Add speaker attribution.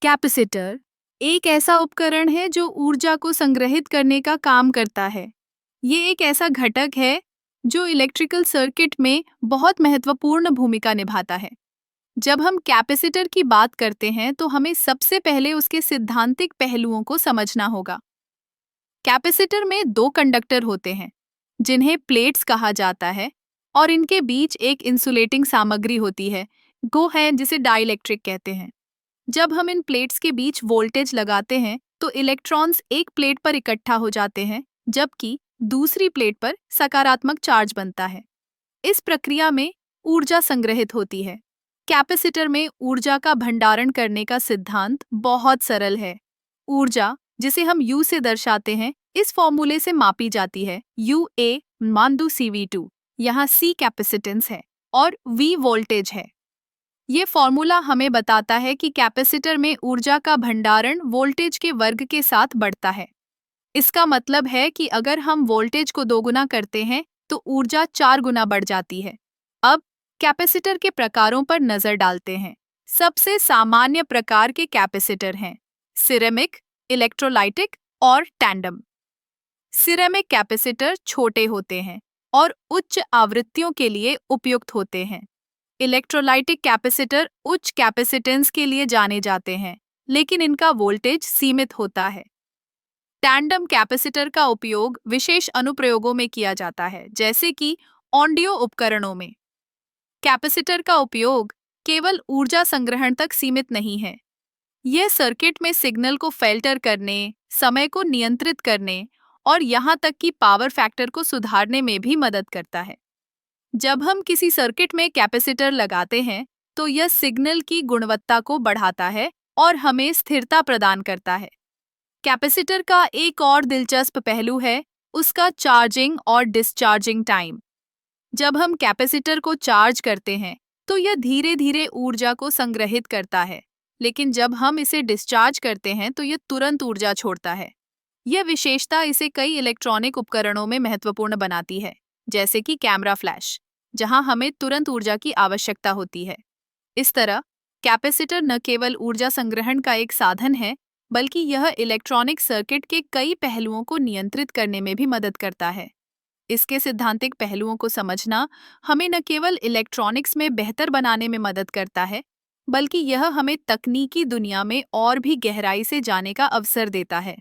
Speaker 1: Capacitor एक ऐसा उपकरण है जो ऊर्जा को संग्रहित करने का काम करता है। ये एक ऐसा घटक है जो इलेक्ट्रिकल सर्किट में बहुत महत्वपूर्ण भूमिका निभाता है। जब हम कैपेसिटर की बात करते हैं तो हमें सबसे पहले उसके सिद्धांतिक पहलुओं को समझना होगा। कैपेसिटर में दो कंडक्टर होते हैं जिन्हें प्लेट्स कहा जाता है और इनके बीच एक इंसुलेटिंग सामग्री होती है, वो है जिसे डाइलेक्ट्रिक कहते हैं। जब हम इन प्लेट्स के बीच वोल्टेज लगाते हैं तो इलेक्ट्रॉन्स एक प्लेट पर इकट्ठा हो जाते हैं जबकि दूसरी प्लेट पर सकारात्मक चार्ज बनता है। इस प्रक्रिया में ऊर्जा संग्रहित होती है। कैपेसिटर में ऊर्जा का भंडारण करने का सिद्धांत बहुत सरल है। ऊर्जा, जिसे हम U से दर्शाते हैं, इस फॉर्मूले से मापी जाती है। UA मानदु CV2, यहाँ C कैपेसिटेंस है और V वोल्टेज है। ये फॉर्मूला हमें बताता है कि कैपेसिटर में ऊर्जा का भंडारण वोल्टेज के वर्ग के साथ बढ़ता है। इसका मतलब है कि अगर हम वोल्टेज को दोगुना करते हैं तो ऊर्जा 4 गुना बढ़ जाती है। अब कैपेसिटर के प्रकारों पर नजर डालते हैं। सबसे सामान्य प्रकार के कैपेसिटर हैं सिरेमिक, इलेक्ट्रोलाइटिक और टैंडम। सिरेमिक कैपेसिटर छोटे होते हैं और उच्च आवृत्तियों के लिए उपयुक्त होते हैं। इलेक्ट्रोलाइटिक कैपेसिटर उच्च कैपेसिटेंस के लिए जाने जाते हैं, लेकिन इनका वोल्टेज सीमित होता है। टैंडम कैपेसिटर का उपयोग विशेष अनुप्रयोगों में किया जाता है, जैसे कि ऑडियो उपकरणों में। कैपेसिटर का उपयोग केवल ऊर्जा संग्रहण तक सीमित नहीं है। यह सर्किट में सिग्नल को फ़िल्टर करने, समय को नियंत्रित करने और यहाँ तक कि पावर फैक्टर को सुधारने में भी मदद करता है। जब हम किसी सर्किट में कैपेसिटर लगाते हैं तो यह सिग्नल की गुणवत्ता को बढ़ाता है और हमें स्थिरता प्रदान करता है। कैपेसिटर का एक और दिलचस्प पहलू है उसका चार्जिंग और डिस्चार्जिंग टाइम। जब हम कैपेसिटर को चार्ज करते हैं तो यह धीरे धीरे ऊर्जा को संग्रहित करता है, लेकिन जब हम इसे डिस्चार्ज करते हैं तो यह तुरंत ऊर्जा छोड़ता है। यह विशेषता इसे कई इलेक्ट्रॉनिक उपकरणों में महत्वपूर्ण बनाती है, जैसे कि कैमरा फ्लैश, जहां हमें तुरंत ऊर्जा की आवश्यकता होती है। इस तरह कैपेसिटर न केवल ऊर्जा संग्रहण का एक साधन है, बल्कि यह इलेक्ट्रॉनिक सर्किट के कई पहलुओं को नियंत्रित करने में भी मदद करता है। इसके सिद्धांतिक पहलुओं को समझना हमें न केवल इलेक्ट्रॉनिक्स में बेहतर बनाने में मदद करता है, बल्कि यह हमें तकनीकी दुनिया में और भी गहराई से जाने का अवसर देता है।